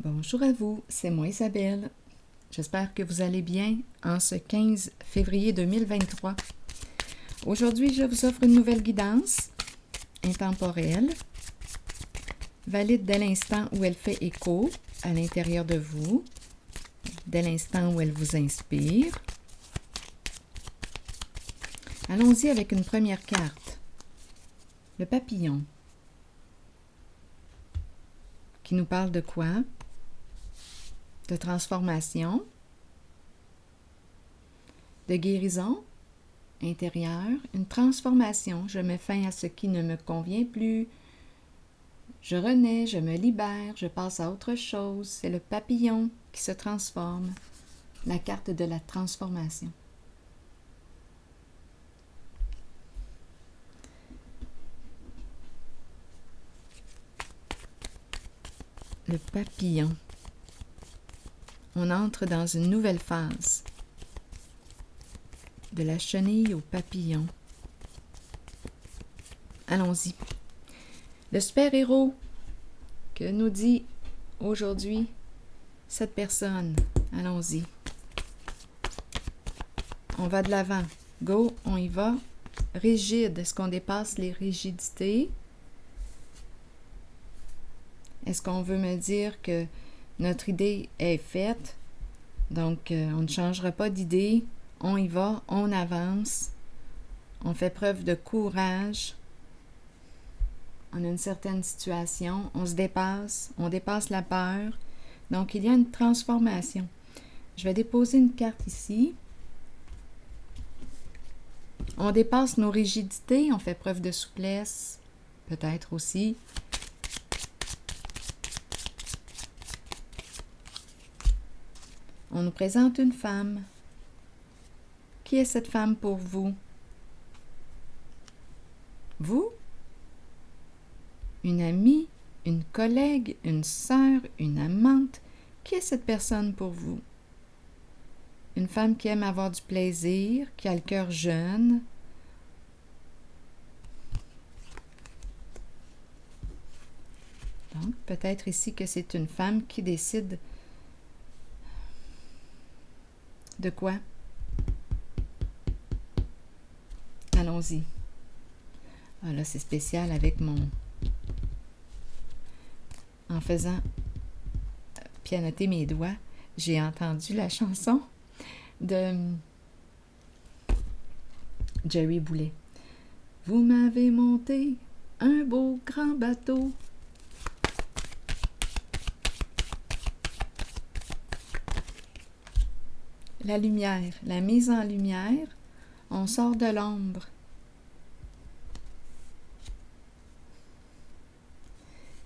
Bonjour à vous, c'est moi Isabelle. J'espère que vous allez bien en ce 15 février 2023. Aujourd'hui, je vous offre une nouvelle guidance intemporelle, valide dès l'instant où elle fait écho à l'intérieur de vous, dès l'instant où elle vous inspire. Allons-y avec une première carte, le papillon, qui nous parle de quoi? De transformation, de guérison intérieure, une transformation. Je mets fin à ce qui ne me convient plus. Je renais, je me libère, je passe à autre chose. C'est le papillon qui se transforme, la carte de la transformation. Le papillon. On entre dans une nouvelle phase. De la chenille au papillon. Allons-y. Le super-héros que nous dit aujourd'hui cette personne. Allons-y. On va de l'avant. Go, on y va. Rigide. Est-ce qu'on dépasse les rigidités? Est-ce qu'on veut me dire que notre idée est faite? Donc, on ne changera pas d'idée. On y va, on avance. On fait preuve de courage. On a une certaine situation. On se dépasse. On dépasse la peur. Donc, il y a une transformation. Je vais déposer une carte ici. On dépasse nos rigidités. On fait preuve de souplesse. Peut-être aussi. On nous présente une femme. Qui est cette femme pour vous? Vous? Une amie, une collègue, une sœur, une amante? Qui est cette personne pour vous? Une femme qui aime avoir du plaisir, qui a le cœur jeune. Donc, peut-être ici que c'est une femme qui décide de quoi? Allons-y. Ah là, c'est spécial avec en faisant pianoter mes doigts, j'ai entendu la chanson de Jerry Boulet. Vous m'avez monté un beau grand bateau. La lumière, la mise en lumière, on sort de l'ombre.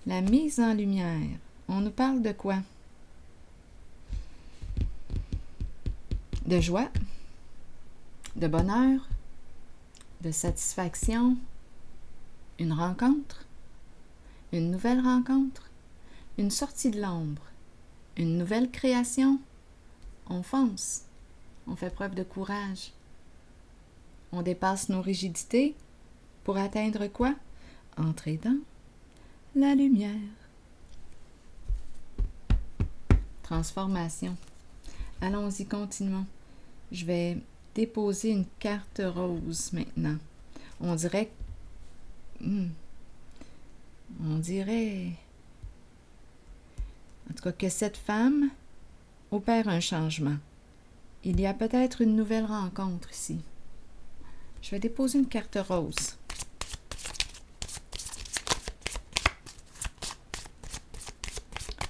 La mise en lumière, on nous parle de quoi? De joie, de bonheur, de satisfaction, une rencontre, une nouvelle rencontre, une sortie de l'ombre, une nouvelle création. On fonce, on fait preuve de courage. On dépasse nos rigidités pour atteindre quoi? Entrer dans la lumière. Transformation. Allons-y, continuons. Je vais déposer une carte rose maintenant. On dirait... en tout cas, que cette femme opère un changement. Il y a peut-être une nouvelle rencontre ici. Je vais déposer une carte rose.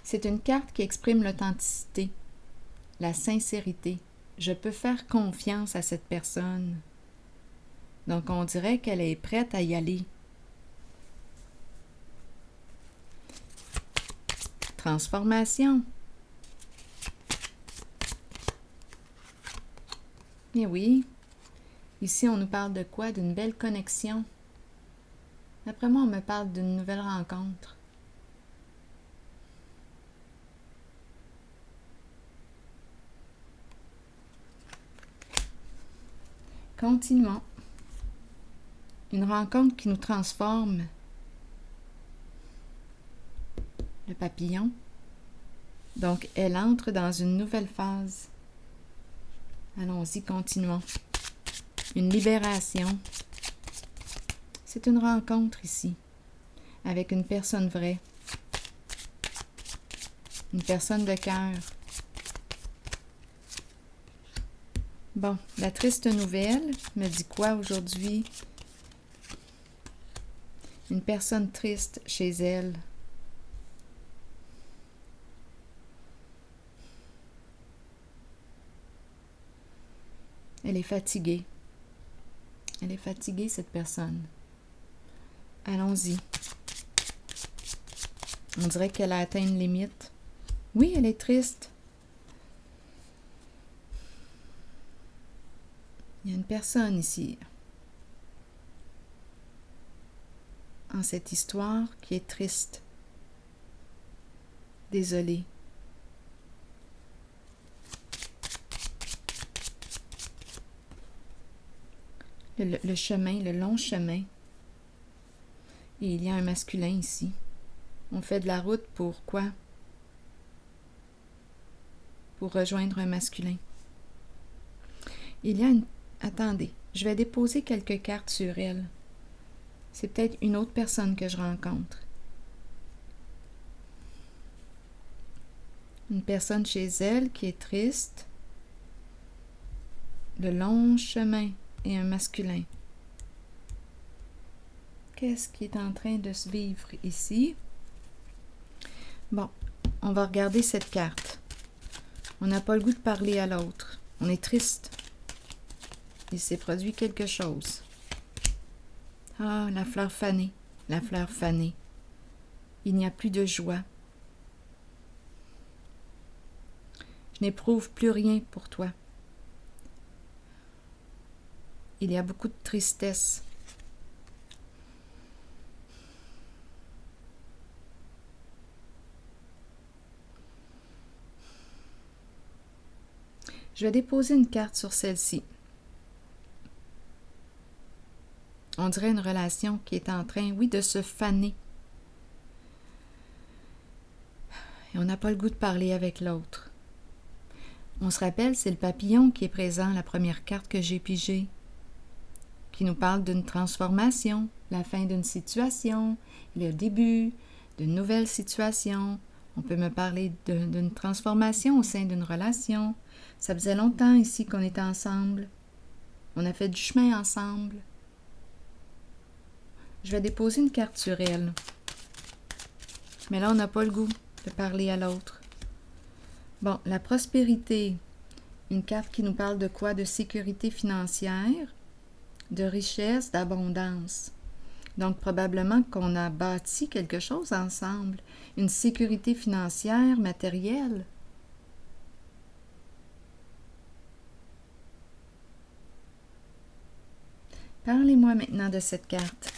C'est une carte qui exprime l'authenticité, la sincérité. Je peux faire confiance à cette personne. Donc, on dirait qu'elle est prête à y aller. Transformation. Eh oui, ici on nous parle de quoi? D'une belle connexion. D'après moi, on me parle d'une nouvelle rencontre. Continuons. Une rencontre qui nous transforme. Le papillon. Donc, elle entre dans une nouvelle phase. Allons-y, continuons. Une libération. C'est une rencontre ici, avec une personne vraie. Une personne de cœur. Bon, la triste nouvelle me dit quoi aujourd'hui? Une personne triste chez elle. Elle est fatiguée. Elle est fatiguée, cette personne. Allons-y. On dirait qu'elle a atteint une limite. Oui, elle est triste. Il y a une personne ici, en cette histoire, qui est triste. Désolée. Le chemin, le long chemin. Et il y a un masculin ici. On fait de la route pour quoi? Pour rejoindre un masculin. Il y a une... Attendez, je vais déposer quelques cartes sur elle. C'est peut-être une autre personne que je rencontre. Une personne chez elle qui est triste. Le long chemin et un masculin. Qu'est-ce qui est en train de se vivre ici? Bon, on va regarder cette carte. On n'a pas le goût de parler à l'autre. On est triste. Il s'est produit quelque chose. Ah, la fleur fanée, la fleur fanée. Il n'y a plus de joie. Je n'éprouve plus rien pour toi. Il y a beaucoup de tristesse. Je vais déposer une carte sur celle-ci. On dirait une relation qui est en train, oui, de se faner. Et on n'a pas le goût de parler avec l'autre. On se rappelle, c'est le papillon qui est présent, la première carte que j'ai pigée, qui nous parle d'une transformation, la fin d'une situation, le début d'une nouvelle situation. On peut me parler d'une transformation au sein d'une relation. Ça faisait longtemps ici qu'on était ensemble. On a fait du chemin ensemble. Je vais déposer une carte sur elle. Mais là, on n'a pas le goût de parler à l'autre. Bon, la prospérité. Une carte qui nous parle de quoi? De sécurité financière, de richesse, d'abondance. Donc, probablement qu'on a bâti quelque chose ensemble. Une sécurité financière, matérielle. Parlez-moi maintenant de cette carte.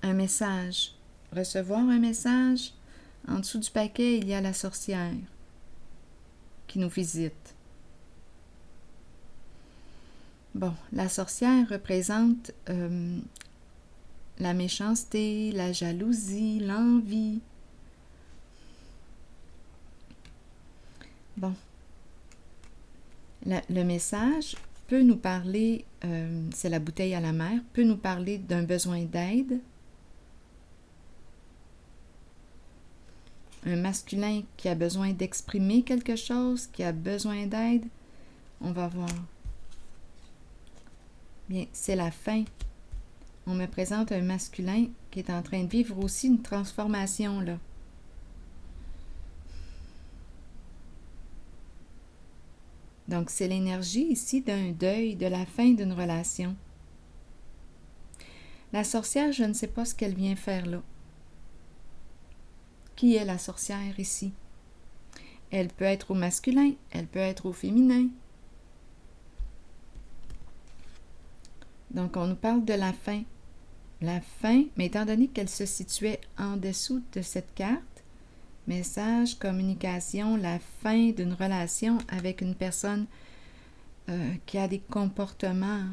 Un message. Recevoir un message. En dessous du paquet, il y a la sorcière qui nous visite. Bon, la sorcière représente la méchanceté, la jalousie, l'envie. Bon. Le message peut nous parler, c'est la bouteille à la mer, peut nous parler d'un besoin d'aide. Un masculin qui a besoin d'exprimer quelque chose, qui a besoin d'aide. On va voir. Bien, c'est la fin. On me présente un masculin qui est en train de vivre aussi une transformation, là. Donc, c'est l'énergie ici d'un deuil, de la fin d'une relation. La sorcière, je ne sais pas ce qu'elle vient faire là. Qui est la sorcière ici? Elle peut être au masculin, elle peut être au féminin. Donc, on nous parle de la fin. La fin, mais étant donné qu'elle se situait en dessous de cette carte, message, communication, la fin d'une relation avec une personne qui a des comportements.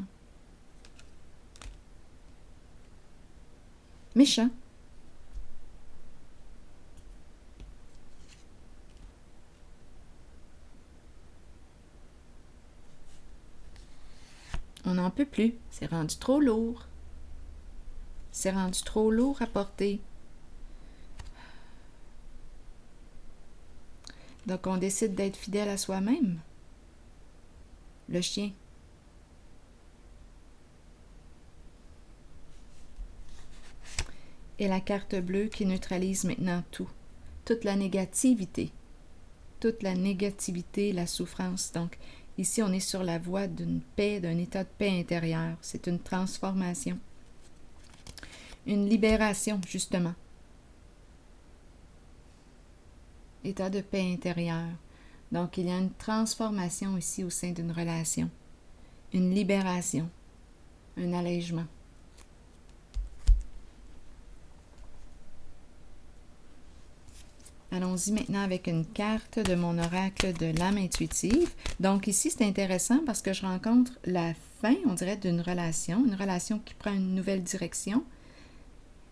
méchant. On n'en peut plus, c'est rendu trop lourd. C'est rendu trop lourd à porter. Donc, on décide d'être fidèle à soi-même. Le chien. Et la carte bleue qui neutralise maintenant tout. Toute la négativité. Toute la négativité, la souffrance. Donc, ici, on est sur la voie d'une paix, d'un état de paix intérieure. C'est une transformation. Une libération, justement. État de paix intérieure. Donc, il y a une transformation ici au sein d'une relation. Une libération. Un allègement. Allons-y maintenant avec une carte de mon oracle de l'âme intuitive. Donc ici, c'est intéressant parce que je rencontre la fin, on dirait, d'une relation, une relation qui prend une nouvelle direction.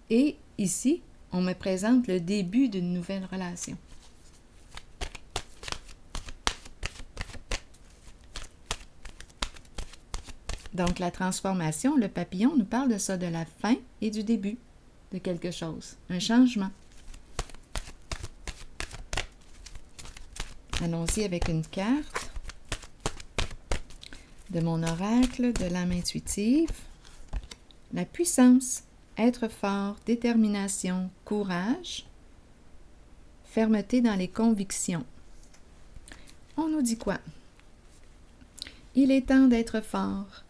Et ici, on me présente le début d'une nouvelle relation. Donc la transformation, le papillon nous parle de ça, de la fin et du début de quelque chose, un changement. Allons-y avec une carte de mon oracle de l'âme intuitive. La puissance, être fort, détermination, courage, fermeté dans les convictions. On nous dit quoi? Il est temps d'être fort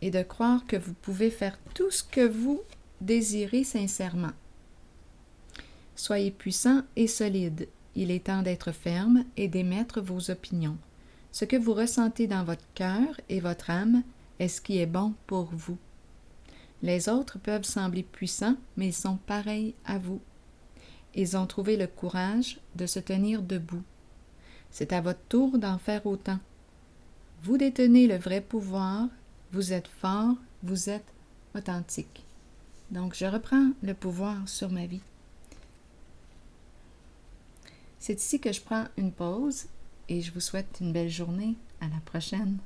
et de croire que vous pouvez faire tout ce que vous désirez sincèrement. Soyez puissant et solide. Il est temps d'être ferme et d'émettre vos opinions. Ce que vous ressentez dans votre cœur et votre âme est ce qui est bon pour vous. Les autres peuvent sembler puissants, mais ils sont pareils à vous. Ils ont trouvé le courage de se tenir debout. C'est à votre tour d'en faire autant. Vous détenez le vrai pouvoir, vous êtes fort, vous êtes authentique. Donc, je reprends le pouvoir sur ma vie. C'est ici que je prends une pause et je vous souhaite une belle journée. À la prochaine.